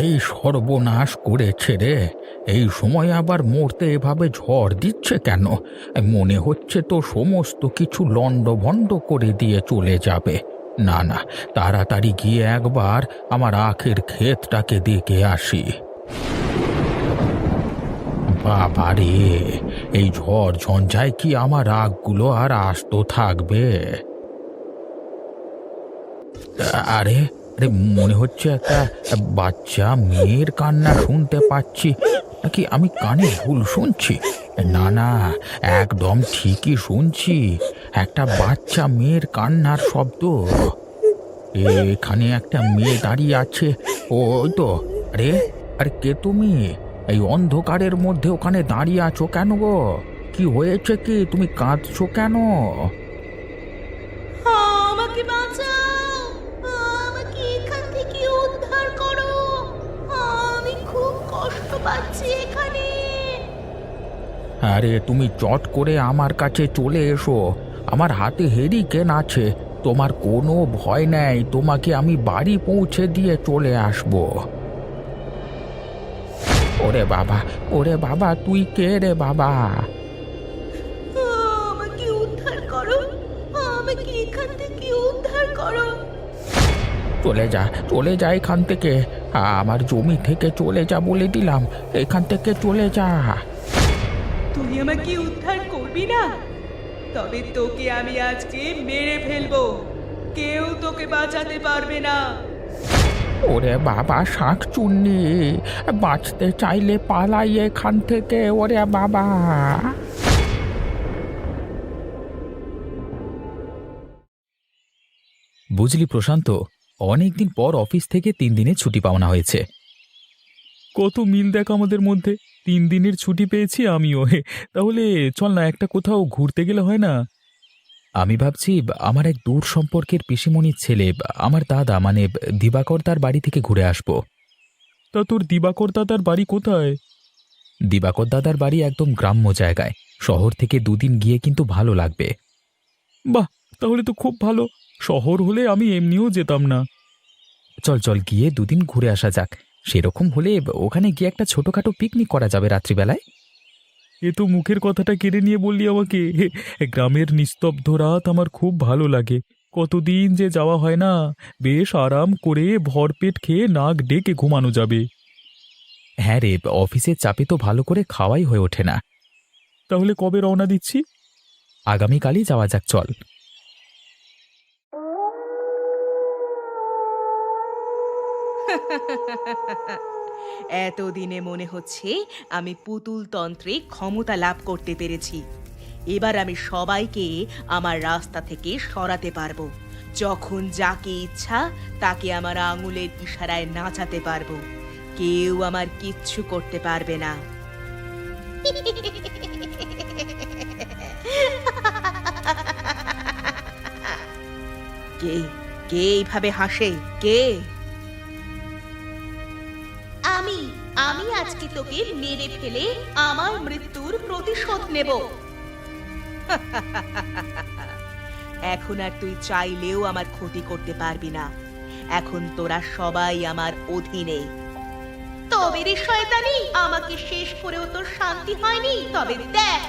এই সর্বনাশ করেছে রে। এই সময় আবার মরতে এভাবে ঝড় দিচ্ছে কেন? মনে হচ্ছে তো সমস্ত কিছু লণ্ডভণ্ড করে দিয়ে চলে যাবে। না না, তাড়াতাড়ি গিয়ে একবার আমার আখের ক্ষেতটাকে দেখে আসি। বাবা রে, এই ঝড় ঝঞ্ঝায় কি আমার আখগুলো আর আস্ত থাকবে? আরে আরে, মনে হচ্ছে একটা বাচ্চা মেয়ের কান্না শুনতে পাচ্ছি। নাকি আমি কানে ভুল শুনছি? না না, একদম ঠিকই শুনছি। একটা বাচ্চা মেয়ের কান্নার শব্দ। এখানে একটা মেয়ে দাঁড়িয়ে আছে। ওই তো। আরে আরে, কে তুমি? এই অন্ধকারের মধ্যে ওখানে দাঁড়িয়ে আছো কেন গো? কি হয়েছে, কি তুমি কাঁদছো কেন? আমাকে বাঁচাও, আমাকে এখান থেকে উদ্ধার করো। আমি খুব কষ্ট পাচ্ছি এখানে। আরে তুমি চট করে আমার কাছে চলে এসো। আমার হাতে হেরিকেন আছে। তোমার কোনো ভয় নেই, তোমাকে আমি বাড়ি পৌঁছে দিয়ে চলে আসবো। ওরে বাবা, ওরে বাবা, তুই কে রে বাবা? আমাকে উদ্ধার করো, আমাকে এখান থেকে উদ্ধার করো। চলে যা, চলে যা এখান থেকে। আমার জমি থেকে চলে যা বলে দিলাম। এখান থেকে চলে যা। তুই আমাকে উদ্ধার করবি না? তবে তোকে আমি আজকে মেরে ফেলবো। কেউ তোকে বাঁচাতে পারবে না। ওরে বাবা শাঁকচুন্নি, বাঁচতে চাইলে পালাই এখান থেকে। ওরে বাবা। বুঝলি প্রশান্ত, অনেকদিন পর অফিস থেকে 3 দিনের ছুটি পাওনা হয়েছে। কত মিল দেখ আমাদের মধ্যে। 3 দিনের ছুটি পেয়েছি আমিও। তাহলে চল না, একটা কোথাও ঘুরতে গেলে হয় না? আমি ভাবছি আমার এক দূর সম্পর্কের পিসিমণির ছেলে, আমার দাদা মানে দিবাকর, তার বাড়ি থেকে ঘুরে আসবো। তা তোর দিবাকর দাদার বাড়ি কোথায়? দিবাকর দাদার বাড়ি একদম গ্রাম্য জায়গায়। শহর থেকে 2 দিন গিয়ে কিন্তু ভালো লাগবে। বাহ, তাহলে তো খুব ভালো। শহর হলে আমি এমনিও যেতাম না। চল চল, গিয়ে 2 দিন ঘুরে আসা যাক। সেরকম হলে ওখানে গিয়ে একটা ছোটখাটো পিকনিক করা যাবে রাত্রিবেলায়। এ তো মুখের কথাটা কেড়ে নিয়ে বললি আমাকে। গ্রামের নিস্তব্ধ রাত আমার খুব ভালো লাগে। কতদিন যে যাওয়া হয় না। বেশ আরাম করে ভরপেট খেয়ে নাক ডেকে ঘুমানো যাবে। হ্যাঁ রে, অফিসের চাপে তো ভালো করে খাওয়াই হয়ে ওঠে না। তাহলে কবে রওনা দিচ্ছি? আগামীকালই যাওয়া যাক, চল। এতদিনে মনে হচ্ছে আমি পুতুল তন্ত্রে ক্ষমতা লাভ করতে পেরেছি। এবার আমি সবাইকে আমার রাস্তা থেকে সরাতে পারবো। যখন যাকে ইচ্ছা তাকে আমার আঙুলের ইশারায় নাচাতে পারবো। কেউ আমার কিচ্ছু করতে পারবে না। কে কে এইভাবে হাসে? কে? আমি আমি আজকে তোকে মেরে ফেলে আমার মৃত্যুর প্রতিশোধ নেব। এখন আর তুই চাইলেও আমার ক্ষতি করতে পারবি না। এখন তোরা সবাই আমার অধীনে। তবে রে শয়তানি, আমাকে শেষ করেও তোর শান্তি হয়নি? তবে দেখ।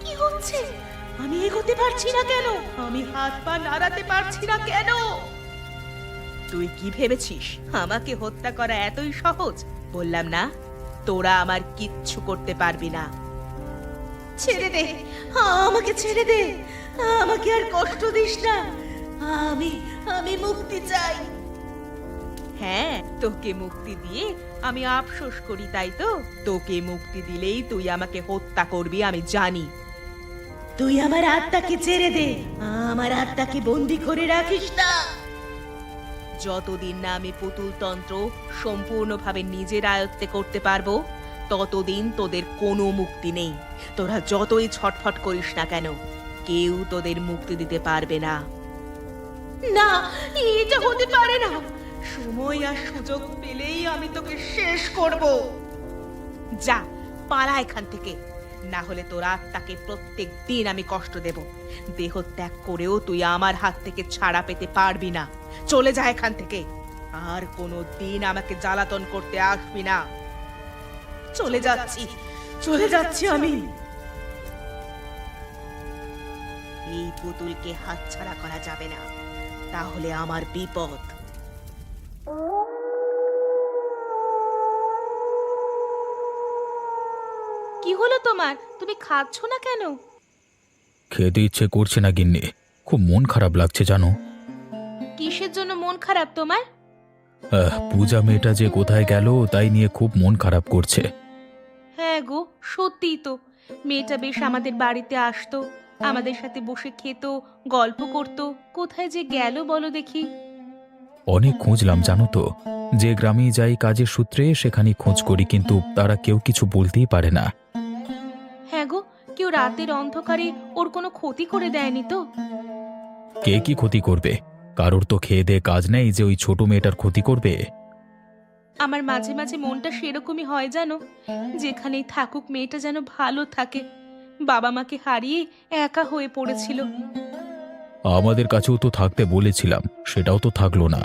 কি হচ্ছে? আমি এগোতে পারছি না কেন? আমি হাত পা নাড়াতে পারছি না কেন? তুই কি ভেবেছিস আমাকে হত্যা করা এতই সহজ? বললাম না, তোরা আমার কিচ্ছু করতে পারবি না। ছেড়ে দে, আমাকে ছেড়ে দে। আমাকে আর কষ্ট দিস না। আমি আমি মুক্তি চাই। হ্যাঁ, তোকে মুক্তি দিয়ে আমি আফসোস করি, তাই তো? তোকে মুক্তি দিলেই তুই আমাকে হত্যা করবি, আমি জানি। তুই আমার আত্মাকে ছেড়ে দে। আমার আত্মাকে বন্দি করে রাখিস না। যতদিন না আমি পুতুল তন্ত্র সম্পূর্ণভাবে নিজের আয়ত্তে করতে পারবো, ততদিন তোদের কোনো মুক্তি নেই। তোরা যতই ছটফট করিস না কেন, কেউ তোদের মুক্তি দিতে পারবে না। না, এটা হতে পারে না। সময় আর সুযোগ পেলেই আমি তোকে শেষ করব। যা, পালা এখান থেকে। না হলে তোর আত্মাকে প্রত্যেক দিন আমি কষ্ট দেব। দেহ ত্যাগ করেও তুই আমার হাত থেকে ছাড়া পেতে পারবি না। চলে যা এখান থেকে, আর কোনো দিন আমাকে জ্বালাতন করতে আসবি না। চলে যাচ্ছি, চলে যাচ্ছি আমি। এই পুতুলকে হাতছাড়া করা যাবে না, তাহলে আমার বিপদ। কি হলো তোমার? তুমি খাচ্ছ না কেন? খেতে ইচ্ছে করছে না গিন্নি, খুব মন খারাপ লাগছে জানো। কিসের জন্য মন খারাপ তোমার? পূজা মেয়েটা যে কোথায় গেল তাই নিয়ে খুব মন খারাপ করছে। হ্যাঁ গো, সত্যিই তো। মেয়েটা বেশ আমাদের বাড়িতে আসতো, আমাদের সাথে বসে খেত, গল্প করত। কোথায় যে গেল বলো দেখি। অনেক খুঁজলাম জানো তো, যে গ্রামে যাই কাজের সূত্রে সেখানেই খোঁজ করি, কিন্তু তারা কেউ কিছু বলতেই পারে না। হ্যাঁ গো, কেউ রাতের অন্ধকারে ওর কোনো ক্ষতি করে দেয়নি তো? কে কি ক্ষতি করবে? কারোর তো খেয়ে দেয়ে কাজ নেই যে ওই ছোট মেয়েটার ক্ষতি করবে। আমার মাঝে মাঝে মনটা সেরকমই হয় জানো, যেখানেই থাকুক মেয়েটা যেন ভালো থাকে। বাবা মাকে হারিয়ে একা হয়ে পড়েছিল। আমাদের কাছেও তো থাকতে বলেছিলাম, সেটাও তো থাকলো না।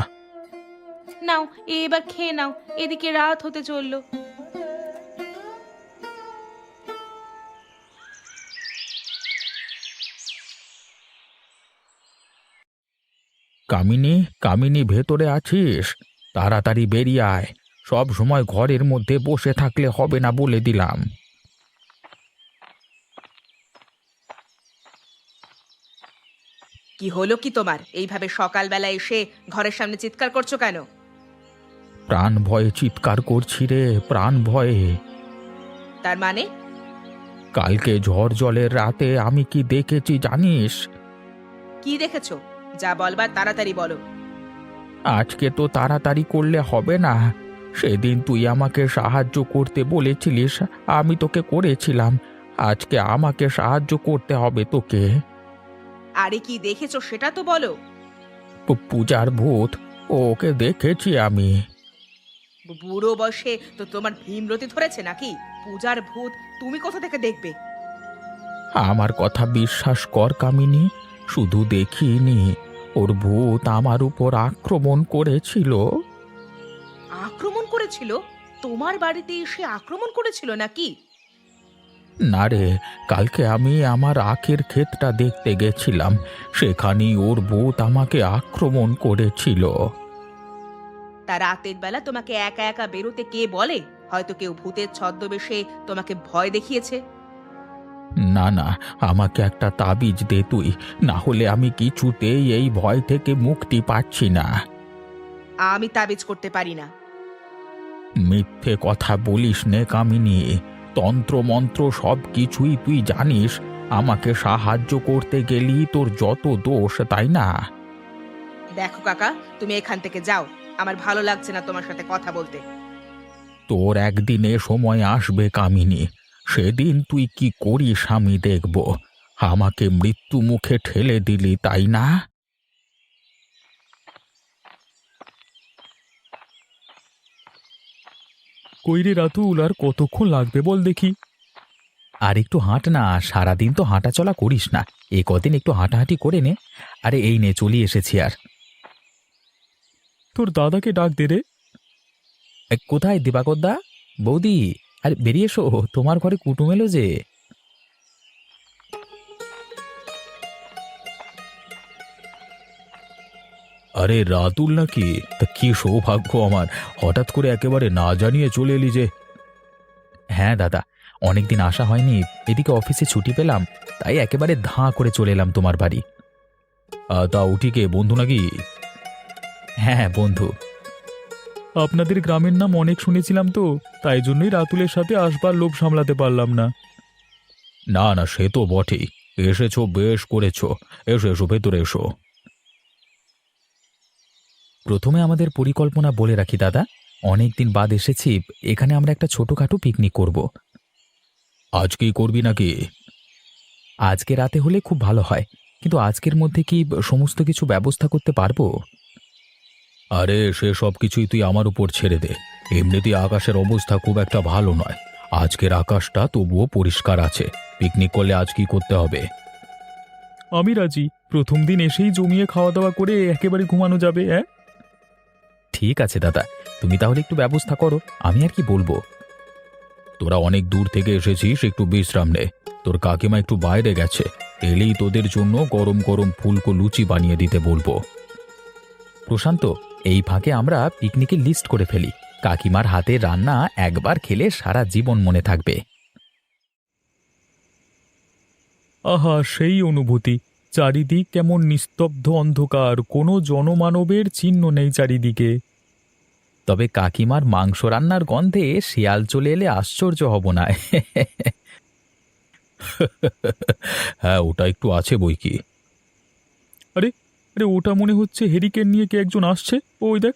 নাও এবার খেয়ে নাও, এদিকে রাত হতে চললো। কামিনী, কামিনী ভেতরে আছিস? তাড়াতাড়ি বেরিয়ে আয়। সব সময় ঘরের মধ্যে বসে থাকলে হবে না বলে দিলাম। কি হলো কি তোমার? এইভাবে সকালবেলা এসে ঘরের সামনে চিৎকার করছো কেন? প্রাণ ভয়ে চিৎকার করছি রে, প্রাণ ভয়ে। তার মানে? কালকে ঝড় জলের রাতে আমি কি দেখেছি জানিস? কি দেখেছো? যা বলবার তাড়াতাড়ি বলো। আজকে তো তাড়াতাড়ি করলে হবে না। সেদিন তুই আমাকে সাহায্য করতে বলেছিলিস, আমি তোকে করেছিলাম। আজকে আমাকে সাহায্য করতে হবে তোকে। আরে কি দেখেছো সেটা তো বলো। পূজার ভূত, ওকে দেখেছি আমি। বুড়ো বয়সে তো তোমার ভীমরতি ধরেছে নাকি? পূজার ভূত তুমি কোথা থেকে দেখবে? আমার কথা বিশ্বাস কর কামিনী, শুধু দেখিনি, ওর ভূত আমার উপর আক্রমণ করেছিল। আক্রমণ করেছিল? তোমার বাড়িতে এসে আক্রমণ করেছিল নাকি? না রে, কালকে আমি আমার আখের ক্ষেতটা দেখতে গেছিলাম, সেখানেই ওর ভূত আমাকে আক্রমণ করেছিল। তা রাতের বেলা তোমাকে একা একা বেরোতে কে বলে? হয়তো কেউ ভূতের ছদ্মবেশে তোমাকে ভয় দেখিয়েছে। না না, আমাকে একটা তাবিজ দে তুই, না হলে আমি কিছুতেই এই ভয় থেকে মুক্তি পাচ্ছি না। আমি তাবিজ করতে পারি না। মিথ্যে কথা বলিস নে কামিনী, তন্ত্র মন্ত্র সব কিছুই তুই জানিস। আমাকে সাহায্য করতে গেলি তোর যত দোষ, তাই না? দেখো কাকা, তুমি এখান থেকে যাও, আমার ভালো লাগছে না তোমার সাথে কথা বলতে। তোর একদিনে সময় আসবে কামিনী, সেদিন তুই কি করিস আমি দেখব। আমাকে মৃত্যু মুখে ঠেলে দিলি, তাই না? কইরে রাতুল, আর কতক্ষণ লাগবে বল দেখি? আর একটু হাঁট না, সারাদিন তো হাঁটা চলা করিস না, এই কদিন একটু হাঁটাহাঁটি করে নে। আরে এই নে, চলে এসেছি। আর তোর দাদাকে ডাক দে রে। কোথায় দিবাকর দা? বৌদি, আরে বেরিয়ে এসো, তোমার ঘরে কুটুম এলো যে। আরে রাতুল নাকি? তা কি সৌভাগ্য আমার, হঠাৎ করে একেবারে না জানিয়ে চলে এলি যে। হ্যাঁ দাদা, অনেকদিন আসা হয়নি, এদিকে অফিসে ছুটি পেলাম, তাই একেবারে ধাঁ করে চলে এলাম তোমার বাড়ি। তা উঠিকে বন্ধু নাকি? হ্যাঁ বন্ধু। আপনাদের গ্রামের নাম অনেক শুনেছিলাম তো, তাই জন্যই রাতুলের সাথে আসবার লোভ সামলাতে পারলাম না। না না, সে তো বটেই, এসেছো বেশ করেছো। এসো এসো, ভেতরে এসো। প্রথমে আমাদের পরিকল্পনা বলে রাখি দাদা, অনেকদিন বাদ এসেছি, এখানে আমরা একটা ছোটখাটো পিকনিক করব। আজকেই করবি নাকি? আজকে রাতে হলে খুব ভালো হয়, কিন্তু আজকের মধ্যে কি সমস্ত কিছু ব্যবস্থা করতে পারবো? আরে সে সব কিছুই তুই আমার উপর ছেড়ে দে। এমনিতেই আকাশের অবস্থা খুব একটা ভালো নয়, আজকের আকাশটা তবুও পরিষ্কার আছে। পিকনিক করলে আজ কি করতে হবে? আমি রাজি। প্রথম দিন এসেই জমিয়ে খাওয়া দাওয়া করে একেবারে ঘুমানো যাবে। হ্যাঁ, ঠিক আছে দাদা, তুমি তাহলে একটু ব্যবস্থা করো, আমি আর কি বলবো। তোরা অনেক দূর থেকে এসেছিস, একটু বিশ্রাম নে। তোর কাকিমা একটু বাইরে গেছে, এলেই তোদের জন্য গরম গরম ফুলকো লুচি বানিয়ে দিতে বলবো। প্রশান্ত, এই ফাঁকে আমরা পিকনিকের লিস্ট করে ফেলি। কাকিমার হাতে রান্না একবার খেলে সারা জীবন মনে থাকবে। আহা, সেই অনুভূতি। চারিদিক কেমন নিস্তব্ধ অন্ধকার, কোনো জনমানবের চিহ্ন নেই চারিদিকে। তবে কাকিমার মাংস রান্নার গন্ধে শিয়াল চলে এলে আশ্চর্য হব না। হ্যাঁ, ওটা একটু আছে বই কি। আরে আরে, ওটা মনে হচ্ছে হেরিকেন নিয়ে কে একজন আসছে। ওই দেখ।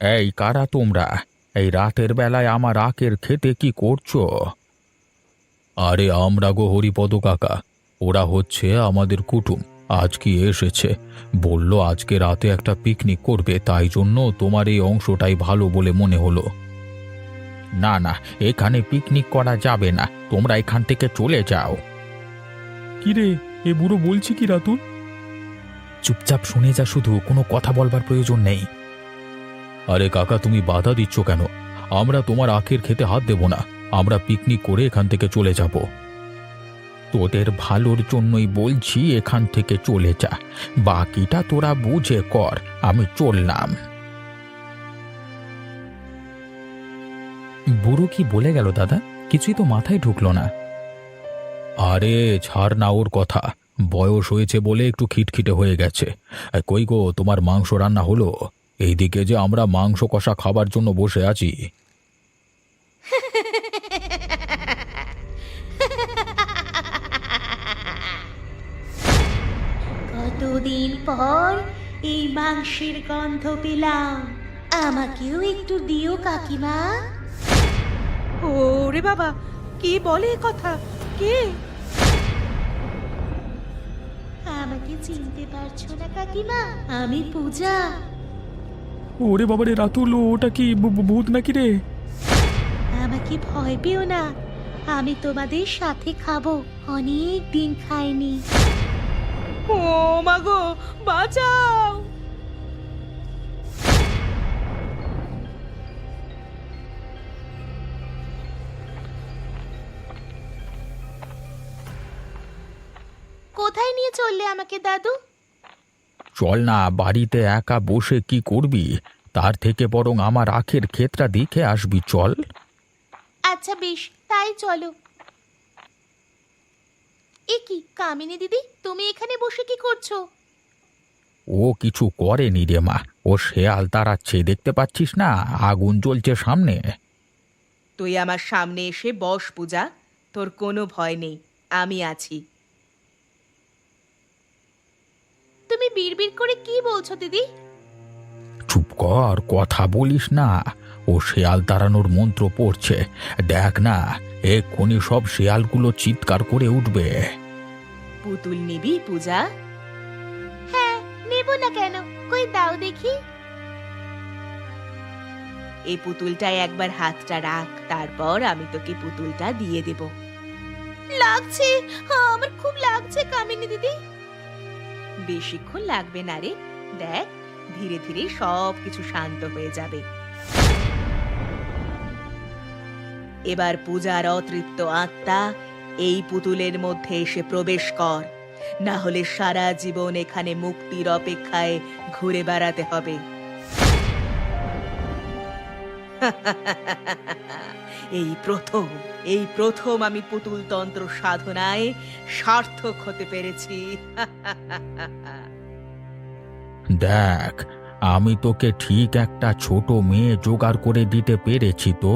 এই কারা তোমরা? এই রাতের বেলায় আমার আখের খেতে কি করছো? আরে আমরা গো হরিপদ কাকা, ওরা হচ্ছে আমাদের কুটুম। আজ কি এসেছে, বলল আজকে রাতে একটা পিকনিক করবে, তাই জন্য তোমার এই অংশটাই ভালো বলে মনে হলো। না না, এখানে পিকনিক করা যাবে না, তোমরা এখান থেকে চলে যাও। কি রে, এ বুড়ো বলছি কি রাতুল? চুপচাপ শুনে যা, শুধু কোনো কথা বলবার প্রয়োজন নেই। আরে কাকা, তুমি বাধা দিচ্ছ কেন? আমরা তোমার আখের খেতে হাত দেব না, আমরা পিকনিক করে এখান থেকে চলে যাব। তোদের ভালোর জন্যই বলছি, এখান থেকে চলে যা, বাকিটা তোরা বুঝে কর। আমি চললাম। বুড়ো কি বলে গেল দাদা? কিছুই তো মাথায় ঢুকলো না। আরে ছাড় না ওর কথা, বয়স হয়েছে বলে একটু খিটখিটে হয়ে গেছে। কই গো, তোমার মাংস রান্না হলো? এইদিকে যে আমরা মাংস কষা খাবার জন্য বসে আছি। কতদিন পর এই মাংসের গন্ধ পেলাম, আমাকেও একটু দিও কাকিমা। ওরে বাবা, কি বলে এ কথা? কে? আমাকে চিনতে পারছো না কাকিমা? আমি পূজা। ওরে বাবারে রাতুল, ওটা কি ভূত নাকি রে? আমাকে ভয় পেও না, আমি তোমাদের সাথে খাবো, অনেক দিন খাইনি। ও মাগো, বাঁচাও! কোথায় নিয়ে চললে আমাকে দাদু? চল না, বাড়িতে একা বসে কি করবি, তার থেকে বরং আমার আখের ক্ষেতটা দেখে আসবি, চল। আচ্ছা বেশ, তাই চলো। এ কি কামিনী দিদি, তুমি এখানে বসে কি করছো? ও কিছু করেনি রে মা, ও শেয়াল তাড়াচ্ছে, দেখতে পাচ্ছিস না আগুন জ্বলছে সামনে। তুই আমার সামনে এসে বস পূজা, তোর কোনো ভয় নেই, আমি আছি। তুমি বিড়বিড় করে কি বলছো দিদি? চুপ কর, কথা বলিস না। ও শেয়াল তাড়ানোর মন্ত্র পড়ছে, দেখ না, এক্ষুনি সব শেয়ালগুলো চিৎকার করে উঠবে। পুতুল নিবি পূজা? হ্যাঁ, নেব না কেন, কই দাও দেখি। এই পুতুলটায় একবার হাতটা রাখ, তারপর আমি তোকে পুতুলটা দিয়ে দেব। লাগছে, আমার খুব লাগছে কামিনী দিদি। বেশিক্ষণ লাগবে না রে, দেখ ধীরে ধীরে সব কিছু শান্ত হয়ে যাবে। এবার পূজার অতৃপ্ত আত্মা এই পুতুলের মধ্যে এসে প্রবেশ কর, না হলে সারা জীবন এখানে মুক্তির অপেক্ষায় ঘুরে বেড়াতে হবে। এই প্রথম আমি পুতুল তন্ত্র সাধনায় সার্থক হতে পেরেছি। দেখ, আমি তোকে ঠিক একটা ছোট মেয়ে জোগাড় করে দিতে পেরেছি তো।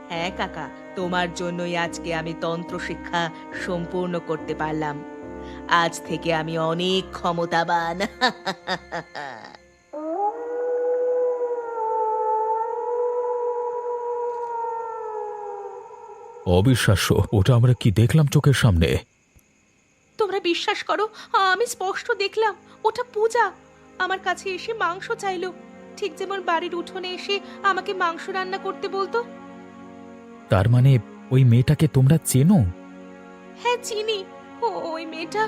হ্যাঁ কাকা, তোমার জন্যই আজকে আমি তন্ত্র শিক্ষা সম্পূর্ণ করতে পারলাম। আজ থেকে আমি অনেক ক্ষমতাবান। অবিশ্বাস্য, ওটা আমরা কি দেখলাম চোখের সামনে। তোমরা বিশ্বাস করো, আমি স্পষ্ট দেখলাম ওটা পূজা আমার কাছে এসে মাংস চাইলো, ঠিক যেমন বাড়ির উঠোনে এসে আমাকে মাংস রান্না করতে বলতো। তার মানে ওই মেয়েটাকে তোমরা চেনো? হ্যাঁ চিনি। ওই মেয়েটা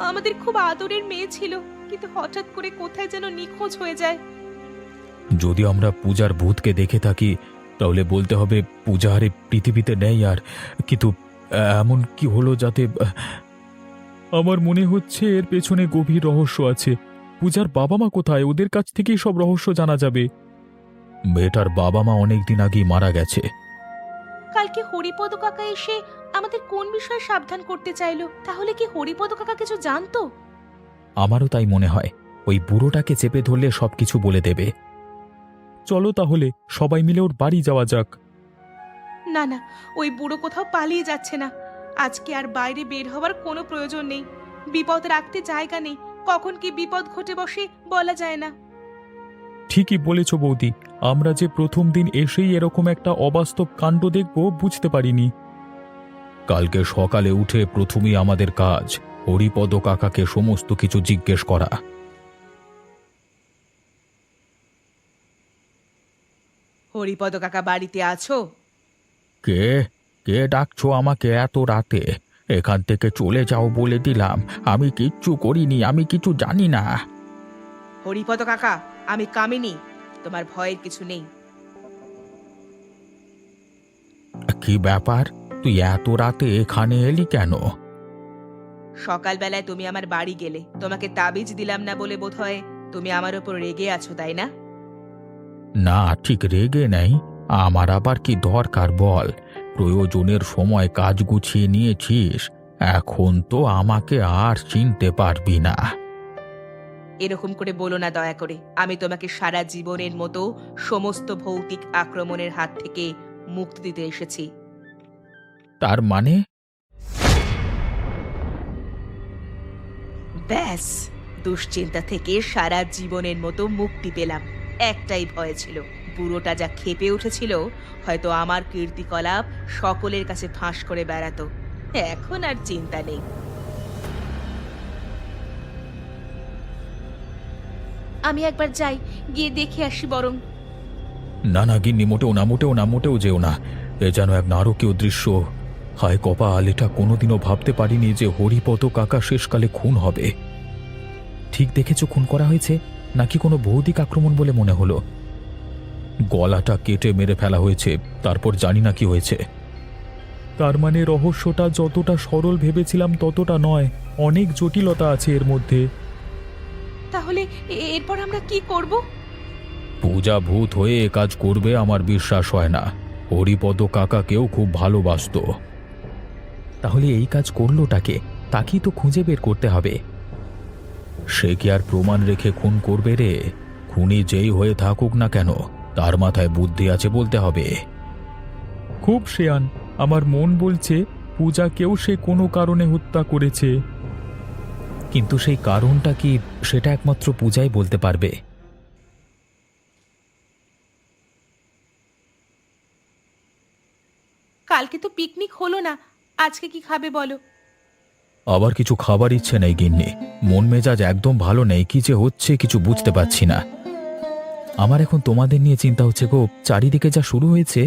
আমাদের খুব আদরের মেয়ে ছিল, কিন্তু হঠাৎ করে কোথায় যেন নিখোঁজ হয়ে যায়। যদি আমরা পূজার ভূতকে দেখে থাকি তাহলে বলতে হবে পূজা আর এই পৃথিবীতে নেই। আর কিন্তু এমন কি হলো যাতে আমার মনে হচ্ছে এর পেছনে গভীর রহস্য আছে। পূজার বাবা মা কোথায়? ওদের কাছ থেকেই সব রহস্য জানা যাবে। মেয়েটার বাবা মা অনেকদিন আগেই মারা গেছে। কালকে হরিপদ কাকা এসে আমাদের কোন বিষয়ে সাবধান করতে চাইলো? তাহলে কি হরিপদ কাকা কিছু জানতো? আমারও তাই মনে হয়। ওই বুড়োটাকে চেপে ধরলে সবকিছু বলে দেবে। চলো তাহলে সবাই মিলে ওর বাড়ি যাওয়া যাক। না না, ওই বুড়ো কোথাও পালিয়ে যাচ্ছে না। আজকে আর বাইরে বের হওয়ার কোনো প্রয়োজন নেই। বিপদ রাখতে জায়গা নেই, কখন কি বিপদ ঘটে বসে বলা যায় না। ঠিকই বলেছ বৌদি, আমরা যে প্রথম দিন এসেই এরকম একটা অবাস্তব কাণ্ড দেখব বুঝতে পারিনি। কালকে সকালে উঠে প্রথমেই আমাদের কাজ হরিপদ কাকাকে সমস্ত কিছু জিজ্ঞেস করা। হরিপদ কাকা বাড়িতে আছো? কে কে ডাকছো আমাকে এত রাতে? এখান থেকে চলে যাও বলে দিলাম। আমি কিচ্ছু করিনি, আমি কিছু জানি না। হরিপদ কাকা, আমি কামিনী। তোমার ভয়ের কিছু নেই। কি ব্যাপার? তুই এত রাতে এখানে এলি কেন? সকালবেলায় তুমি আমার বাড়ি গেলে, তোমাকে তাবিজ দিলাম না বলে বোধহয় তুমি আমার ওপর রেগে আছো, তাই না? না, ঠিক রেগে নেই। আমার আবার কি দরকার বল? প্রয়োজনের সময় কাজ গুছিয়ে নিয়েছিস, এখন তো আমাকে আর চিনতে পারবি না। এরকম করে বলো না দয়া করে। আমি তোমাকে সারা জীবনের মতো সমস্ত ভৌতিক আক্রমণের হাত থেকে মুক্তি দিতে এসেছি। তার মানে? ব্যাস, দুশ্চিন্তা থেকে সারা জীবনের মতো মুক্তি পেলাম। একটাই ভয় ছিল, বুড়োটা যা ক্ষেপে উঠেছিল, হয়তো আমার কীর্তিকলাপ সকলের কাছে ফাঁস করে বেড়াতো। এখন আর চিন্তা নেই। আমি একবার যাই, গিয়ে দেখে আসি বরং। না না গিন্নি, মোটেও না, মোটেও না, মোটেও যেও না। এ যেন এক নারকীয় দৃশ্য। হায় কপাল, এটা কোনোদিনও ভাবতে পারিনি যে হরিপদ কাকা শেষকালে খুন হবে। ঠিক দেখেছো খুন করা হয়েছে নাকি কোনো ভৌতিক আক্রমণ বলে মনে হলো? গলাটা কেটে মেরে ফেলা হয়েছে, তারপর জানি না কি হয়েছে। তার মানে রহস্যটা যতটা সরল ভেবেছিলাম ততটা নয়, অনেক জটিলতা আছে এর মধ্যে। তাহলে এরপর আমরা কি করব? পূজা ভূত হয়ে এ কাজ করবে আমার বিশ্বাস হয় না। হরিপদ কাকাকেও খুব ভালোবাসতো। তাহলে এই কাজ করলোটাকে? তাকেই তো খুঁজে বের করতে হবে। সে কি আর প্রমাণ রেখে খুন করবে রে? খুনি যেই হয়ে থাকুক না কেন, তার মাথায় বুদ্ধি আছে বলতে হবে। খুব শেয়ান, আমার মন বলছে পূজাকেও সে কোনো কারণে হত্যা করেছে। কিন্তু সেই কারণটা কি, সেটা একমাত্র পূজাই বলতে পারবে। কালকে তো পিকনিক হলো না, আজকে কি খাবে বলো? আবার কিছু খাবার ইচ্ছে নেই গিন্নি। মন মেজাজ একদম ভালো নেই, কি যে হচ্ছে কিছু বুঝতে পারছি না। আমার এখন তোমাদের নিয়ে চিন্তা হচ্ছে গো, চারিদিকে যা শুরু হয়েছে।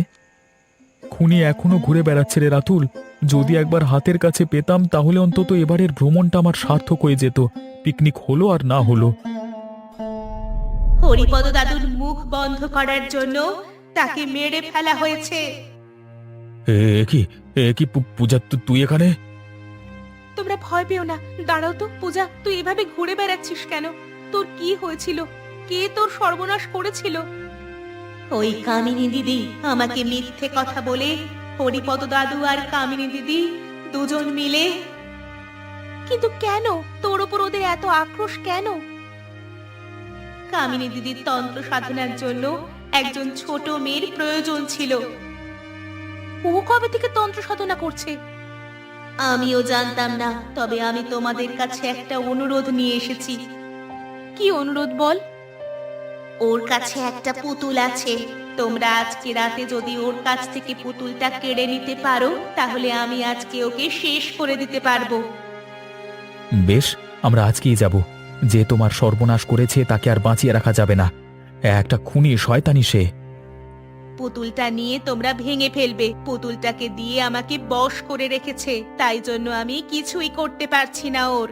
খুনি এখনো ঘুরে বেড়াচ্ছে রে রাতুল। যদি একবার হাতের কাছে পেতাম তাহলে অন্তত এবারের ভ্রমণটা আমার সার্থক হয়ে যেত, পিকনিক হলো আর না হলো। হরিপদ দাদুর মুখ বন্ধ করার জন্য তাকে মেরে ফেলা হয়েছে। এ কি পূজা, তুই এখানে? তোমরা ভয় পেও না, দাঁড়াও তো। পূজা, তুই এভাবে ঘুরে বেড়াচ্ছিস কেন? তোর কি হয়েছিল? কে তোর সর্বনাশ করেছিল? ওই কামিনী দিদি আমাকে মিথ্যে কথা বলে হরিপদ দাদু আর কামিনী দিদি দুজন মিলে। কিন্তু কেন তোর উপর ওদের এত আক্রোশ কেন? কামিনী দিদির তন্ত্র সাধনার জন্য একজন ছোট মেয়ের প্রয়োজন ছিল। ও কবে থেকে তন্ত্র সাধনা করছে? আমিও জানতাম না, তবে আমি তোমাদের কাছে একটা অনুরোধ নিয়ে এসেছি। কি অনুরোধ বল? ওর কাছে একটা পুতুল আছে। তোমরা আজকে রাতে যদি ওর কাছ থেকে পুতুলটা কেড়ে নিতে পারো, তাহলে আমি আজকে ওকে শেষ করে দিতে পারবো। বেশ, আমরা আজকেই যাব। যে তোমার সর্বনাশ করেছে তাকে আর বাঁচিয়ে রাখা যাবে না। একটা খুনি শয়তানি সে। পুতুলটা নিয়ে তোমরা ভেঙে ফেলবে। পুতুলটাকে দিয়ে আমাকে বশ করে রেখেছে, তাই জন্য আমি কিছুই করতে পারছি না ওর।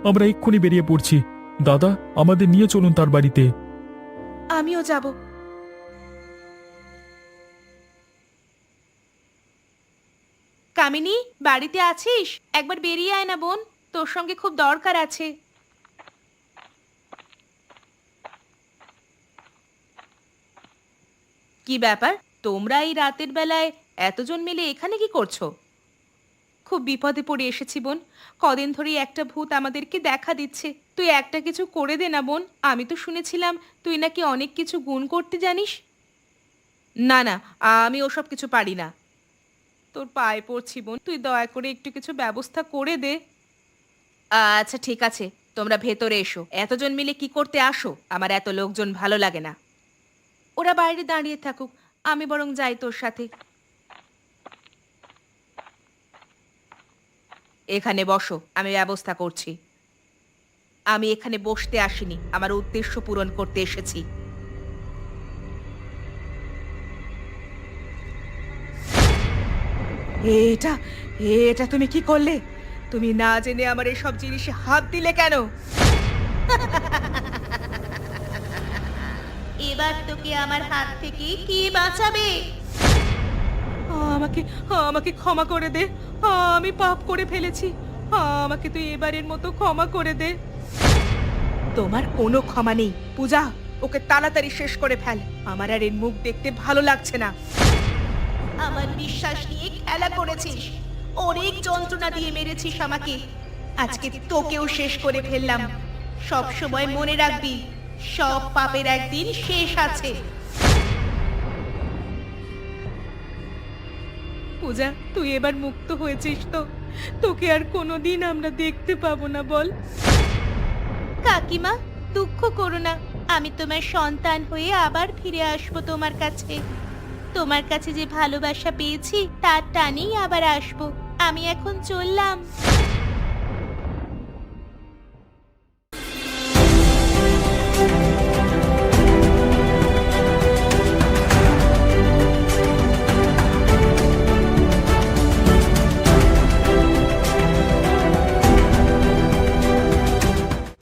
আমরা এক্ষুনি বেরিয়ে পড়ছি। দাদা, আমাদের নিয়ে চলুন তার বাড়িতে। আমিও যাব। কামিনী, বাড়িতে আছিস? একবার বেরিয়ে আয় না বোন, তোর সঙ্গে খুব দরকার আছে। কি ব্যাপার, তোমরা এই রাতের বেলায় এতজন মিলে এখানে কি করছো? খুব বিপদে পড়ে এসেছি বোন। কদিন ধরেই একটা ভূত আমাদেরকে দেখা দিচ্ছে। তুই একটা কিছু করে দে না বোন। আমি তো শুনেছিলাম তুই নাকি অনেক কিছু গুণ করতে জানিস। না না, আমি ওসব কিছু পারি না। তোর পায়ে পড়ছি বোন, তুই দয়া করে একটু কিছু ব্যবস্থা করে দে। আচ্ছা ঠিক আছে, তোমরা ভেতরে এসো। এতজন মিলে কি করতে আসো? আমার এত লোকজন ভালো লাগে না। ওরা বাইরে দাঁড়িয়ে থাকুক, আমি বরং যাই তোর সাথে। এখানে বসো, আমি ব্যবস্থা করছি। আমি এখানে বসতে আসিনি, আমার উদ্দেশ্য পূরণ করতে এসেছি। এটা এটা তুমি কি করলে? তুমি না জেনে আমার এসব জিনিসে হাত দিলে কেন? এবার তোকে আমার হাত থেকে কি বাঁচাবে? আমাকে আমাকে ক্ষমা করে দে। আমি পাপ করে ফেলেছি। আমাকে তুই এবারের মতো ক্ষমা করে দে। তোমার কোনো ক্ষমা নেই। পূজা, ওকে তাড়াতাড়ি শেষ করে ফেল। আমার আর এর মুখ দেখতে ভালো লাগছে না। আমার বিশ্বাস নিয়ে খেলা করেছিস, অনেক যন্ত্রণা দিয়ে মেরেছিস আমাকে। আজকে তোকেও শেষ করে ফেললাম। সব সময় মনে রাখবি, সব পাপের একদিন শেষ আছে। পূজা, তুই এবার মুক্ত হয়েছিস তো? তোকে আর কোনোদিন আমরা দেখতে পাবো না বল? কাকিমা, দুঃখ করো না। আমি তোমার সন্তান হয়ে আবার ফিরে আসবো তোমার কাছে। তোমার কাছে যে ভালোবাসা পেয়েছি তার টানেই আবার আসবো। আমি এখন চললাম।